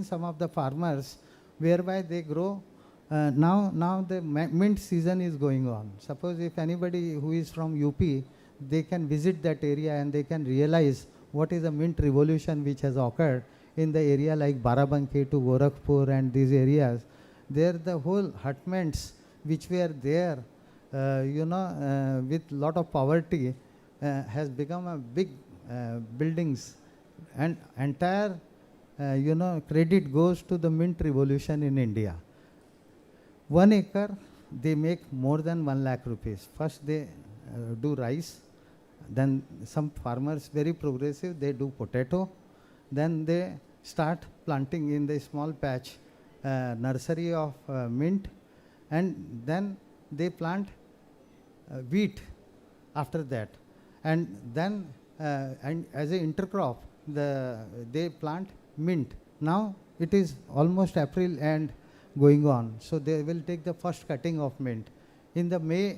seen some of the farmers whereby they grow. Now the mint season is going on. Suppose if anybody who is from UP, they can visit that area and they can realize what is the mint revolution which has occurred in the area like Barabanki to Gorakhpur and these areas. There the whole hutments which were there, with lot of poverty, has become a big buildings, and entire credit goes to the mint revolution in India. 1 acre they make more than 1 lakh rupees. First they do rice, then some farmers very progressive, they do potato, then they start planting in the small patch nursery of mint, and then they plant wheat after that, and then and as a intercrop they plant mint. Now it is almost April and going on, so they will take the first cutting of mint in the May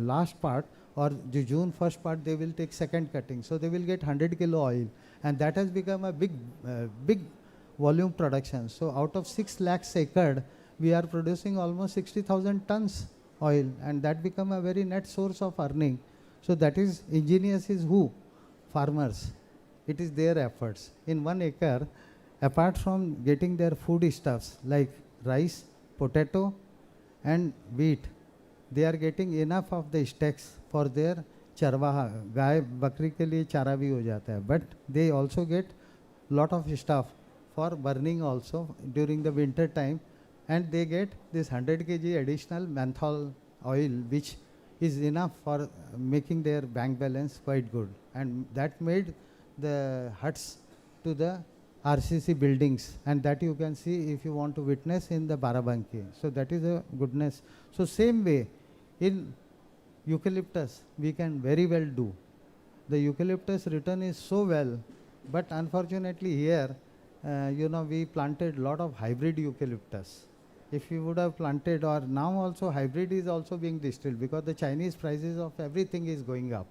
last part, or the June first part they will take second cutting, so they will get 100 kilo oil, and that has become a big volume production. So out of 6 lakhs acre we are producing almost 60,000 tons oil, and that become a very net source of earning. So that is ingenious is who? Farmers. It is their efforts. In 1 acre, apart from getting their food stuffs like rice, potato and wheat, they are getting enough of the stacks for their charwaha. Gaय बकरी के लिए चारा भी हो जाता है, but they also get lot of stuff for burning also during the winter time, and they get this 100 kg additional menthol oil, which is enough for making their bank balance quite good, and that made the huts to the RCC buildings, and that you can see if you want to witness in the Barabanki. So that is a goodness. So same way in eucalyptus we can very well do. The eucalyptus return is so well, but unfortunately here we planted lot of hybrid eucalyptus. If you would have planted, or now also hybrid is also being distilled, because the Chinese prices of everything is going up.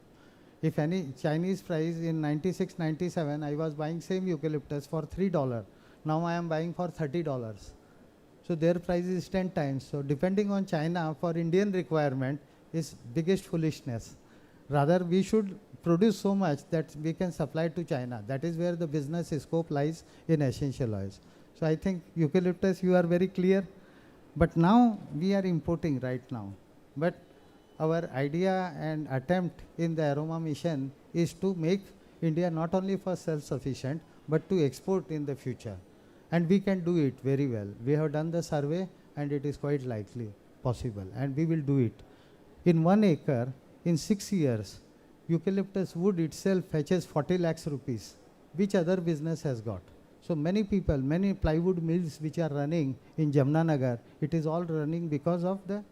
If any Chinese price in 96, 97, I was buying same eucalyptus for $3. Now I am buying for $30. So their price is 10 times. So depending on China for Indian requirement is biggest foolishness. Rather we should produce so much that we can supply to China. That is where the business scope lies in essential oils. So I think eucalyptus you are very clear. But now we are importing right now. But our idea and attempt in the aroma mission is to make India not only for self-sufficient, but to export in the future. And we can do it very well. We have done the survey and it is quite likely possible, and we will do it. In 1 acre, in 6 years, eucalyptus wood itself fetches 40 lakhs rupees. Which other business has got? So many people, many plywood mills which are running in Jamnanagar, it is all running because of the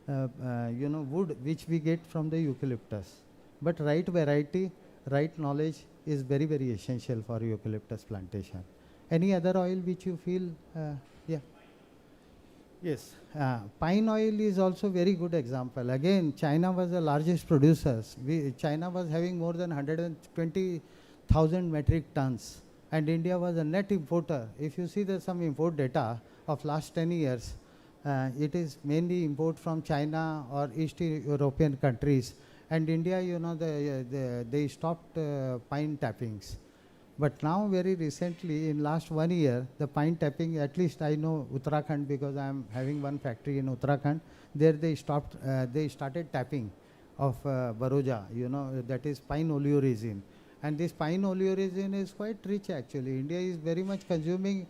wood which we get from the eucalyptus. But right variety, right knowledge is very, very essential for eucalyptus plantation. Any other oil which you feel? Yeah. Yes, pine oil is also very good example. Again, China was the largest producers. China was having more than 120,000 metric tons. And India was a net importer. If you see the some import data of last 10 years, it is mainly import from China or East European countries. And India, they stopped pine tappings. But now very recently, in last 1 year, the pine tapping, at least I know Uttarakhand, because I am having one factory in Uttarakhand, there they started tapping of Baroja, that is pine oleoresin. And this pine oleoresin is quite rich actually. India is very much consuming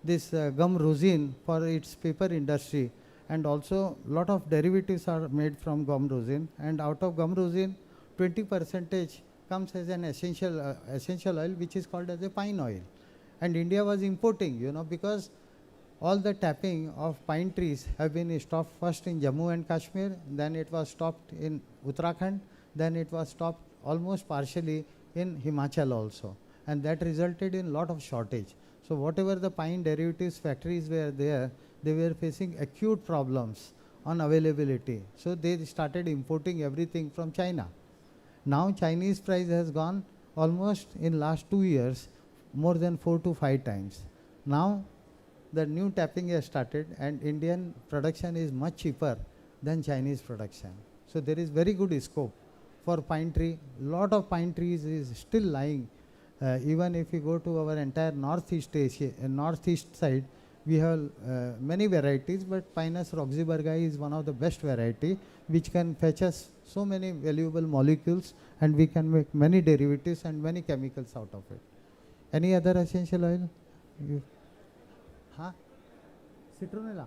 this gum rosin for its paper industry, and also lot of derivatives are made from gum rosin, and out of gum rosin 20% comes as an essential oil which is called as a pine oil. And India was importing, because all the tapping of pine trees have been stopped first in Jammu and Kashmir, then it was stopped in Uttarakhand, then it was stopped almost partially in Himachal also, and that resulted in lot of shortage. So whatever the pine derivatives factories were there, they were facing acute problems on availability. So they started importing everything from China. Now Chinese price has gone almost in last 2 years more than 4 to 5 times. Now the new tapping has started and Indian production is much cheaper than Chinese production. So there is very good scope for pine tree. Lot of pine trees is still lying. Even if you go to our entire northeast Asia, northeast side, we have many varieties, but Pinus roxburghi is one of the best variety, which can fetch us so many valuable molecules, and we can make many derivatives and many chemicals out of it. Any other essential oil? Huh? Citronella.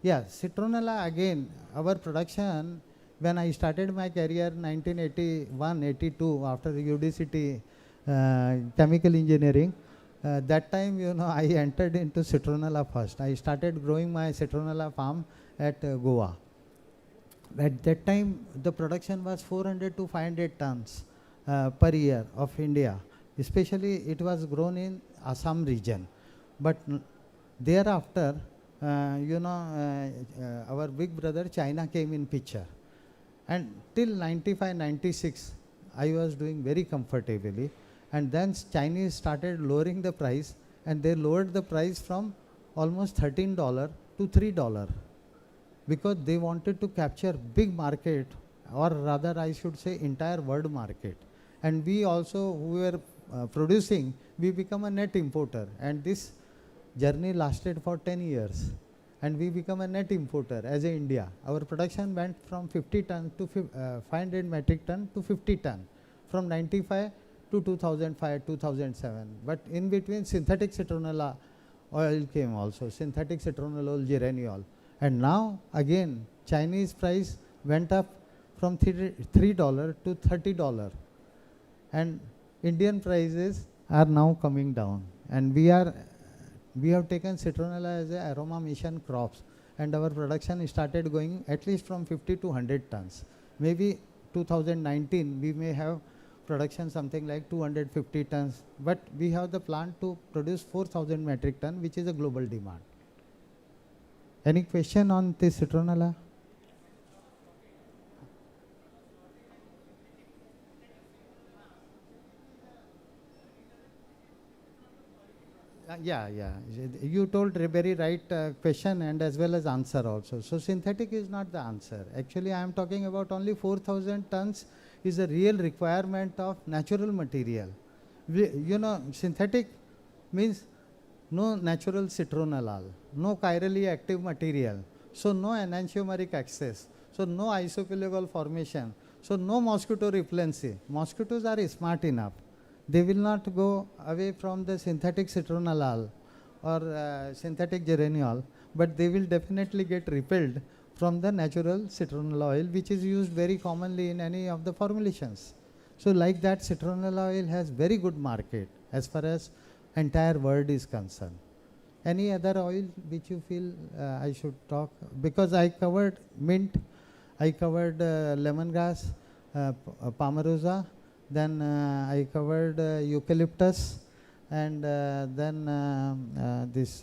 Yeah, citronella again, our production, when I started my career 1981-82 after the UDCT chemical engineering, that time, I entered into citronella first. I started growing my citronella farm at Goa. At that time, the production was 400 to 500 tons per year of India. Especially, it was grown in Assam region. But thereafter, our big brother China came in picture. And till 95, 96, I was doing very comfortably. And then Chinese started lowering the price, and they lowered the price from almost $13 to $3 because they wanted to capture big market, or rather I should say entire world market. And we also, who were producing, we become a net importer, and this journey lasted for 10 years. And we become a net importer as a India. Our production went from 50 ton to 500 metric ton to 50 ton from 95 to 2005, 2007. But in between, synthetic citronella oil came also, synthetic citronellol, geraniol. And now again, Chinese price went up from $3 to $30. And Indian prices are now coming down. And we have taken citronella as a aroma mission crops. And our production started going at least from 50 to 100 tons. Maybe 2019, we may have production something like 250 tons, but we have the plan to produce 4,000 metric ton, which is a global demand. Any question on this citronella? Yeah. You told a very right question and as well as answer also. So synthetic is not the answer. Actually, I am talking about only 4,000 tons is a real requirement of natural material. Synthetic means no natural citronellal, no chirally active material, so no enantiomeric access, so no isopylugal formation, so no mosquito repellency. Mosquitoes are smart enough. They will not go away from the synthetic citronellal or synthetic geraniol, but they will definitely get repelled from the natural citronella oil, which is used very commonly in any of the formulations. So like that, citronella oil has very good market as far as entire world is concerned. Any other oil which you feel I should talk? Because I covered mint, I covered lemongrass, palmarosa, then I covered eucalyptus, and then this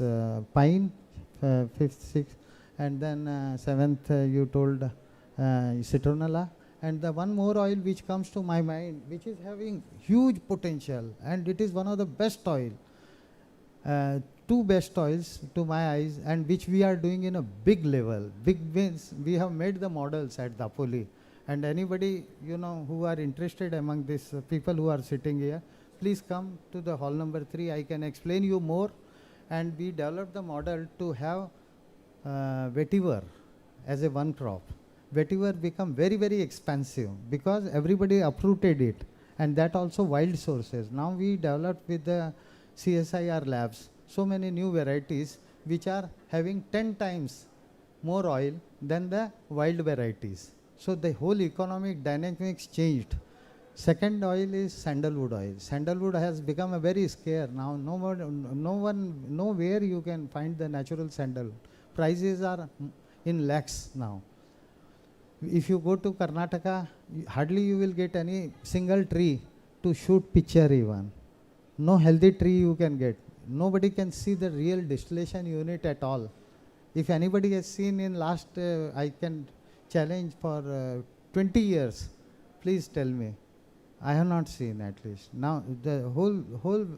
pine, fifth, sixth, and then seventh you told citronella. And the one more oil which comes to my mind, which is having huge potential, and it is one of the best oil, two best oils to my eyes, and which we are doing in a big level. Big means we have made the models at Dapoli, and anybody who are interested among these people who are sitting here, please come to the hall number 3. I can explain you more. And we developed the model to have vetiver as a one crop. Vetiver become very, very expensive because everybody uprooted it, and that also wild sources. Now we developed with the CSIR labs so many new varieties which are having 10 times more oil than the wild varieties. So the whole economic dynamics changed. Second oil is sandalwood oil. Sandalwood has become a very scarce. Now nowhere you can find the natural sandalwood. Prices are in lakhs now. If you go to Karnataka, hardly you will get any single tree to shoot picture even. No healthy tree you can get. Nobody can see the real distillation unit at all. If anybody has seen in last, I can challenge for 20 years, please tell me. I have not seen at least. Now the whole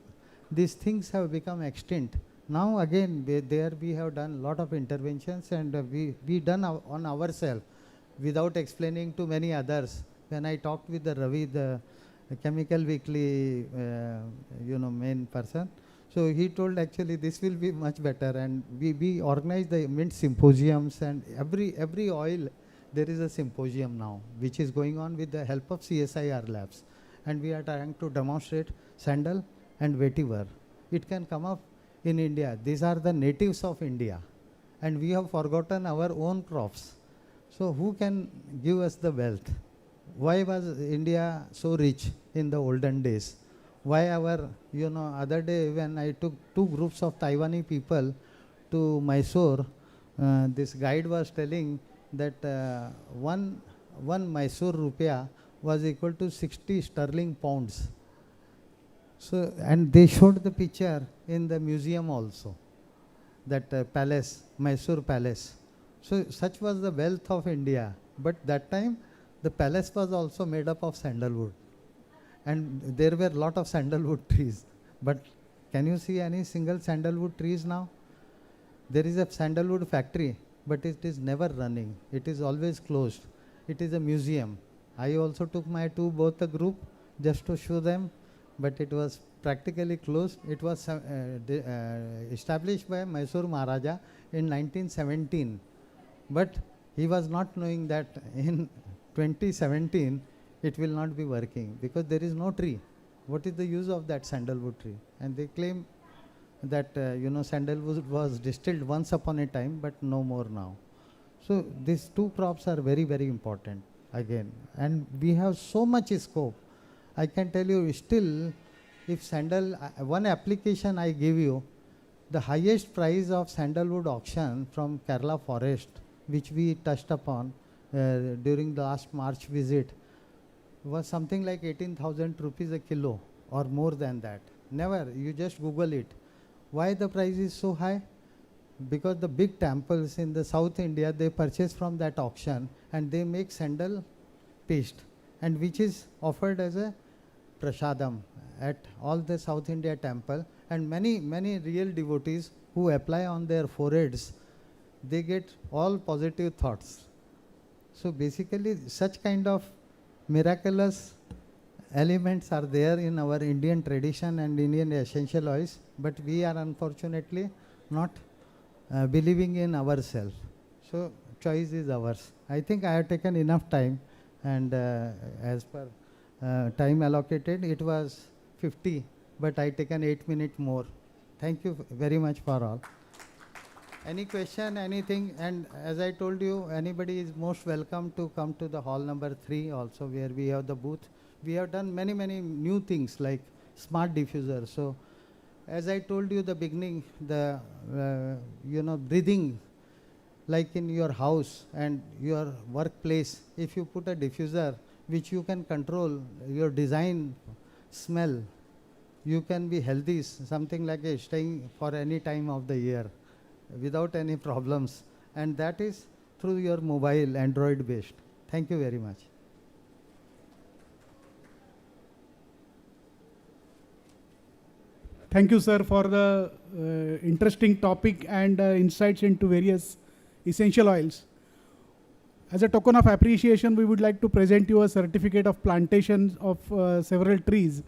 these things have become extinct. Now again, there we have done lot of interventions, and we done on ourselves without explaining to many others. When I talked with the Ravi, the Chemical Weekly, main person, so he told actually this will be much better, and we organize the mint symposiums, and every oil there is a symposium now which is going on with the help of CSIR labs, and we are trying to demonstrate sandal and vetiver. It can come up in India. These are the natives of India, and we have forgotten our own crops. So who can give us the wealth? Why was India so rich in the olden days? Why other day when I took 2 groups of Taiwanese people to Mysore, this guide was telling that one Mysore rupiah was equal to 60 sterling pounds. So, and they showed the picture in the museum also, that palace, Mysore palace. So such was the wealth of India. But that time the palace was also made up of sandalwood, and there were lot of sandalwood trees. But can you see any single sandalwood trees now? There is a sandalwood factory, but it is never running. It is always closed. It is a museum. I also took my both the group just to show them, but it was practically closed. It was established by Mysore Maharaja in 1917, but he was not knowing that in 2017 it will not be working because there is no tree. What is the use of that sandalwood tree? And they claim that sandalwood was distilled once upon a time, but no more now. So these 2 crops are very, very important again, and we have so much scope. I can tell you still, if sandal, one application I give you, the highest price of sandalwood auction from Kerala forest, which we touched upon during the last March visit, was something like 18,000 rupees a kilo or more than that. Never, you just Google it. Why the price is so high? Because the big temples in the South India, they purchase from that auction and they make sandal paste, and which is offered as a prasadam at all the South India temple, and many real devotees who apply on their foreheads, they get all positive thoughts. So basically such kind of miraculous elements are there in our Indian tradition and Indian essential oils, but we are unfortunately not believing in ourselves. So choice is ours. I think I have taken enough time, and as per time allocated, it was 50, but I taken 8 minutes more. Thank you very much for all. Any question, anything? And as I told you, anybody is most welcome to come to the hall number 3 also, where we have the booth. We have done many new things like smart diffuser. So as I told you the beginning, the breathing, like in your house and your workplace, if you put a diffuser which you can control your design smell, you can be healthy, something like staying for any time of the year without any problems, and that is through your mobile Android based. Thank you very much. Thank you, sir, for the interesting topic and insights into various essential oils. As a token of appreciation, we would like to present you a certificate of plantation of several trees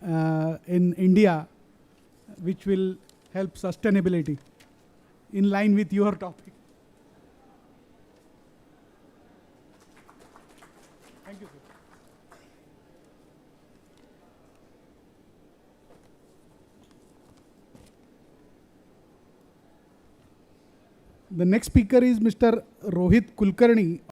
in India, which will help sustainability in line with your topic. Thank you, sir. The next speaker is Mr. Rohit Kulkarni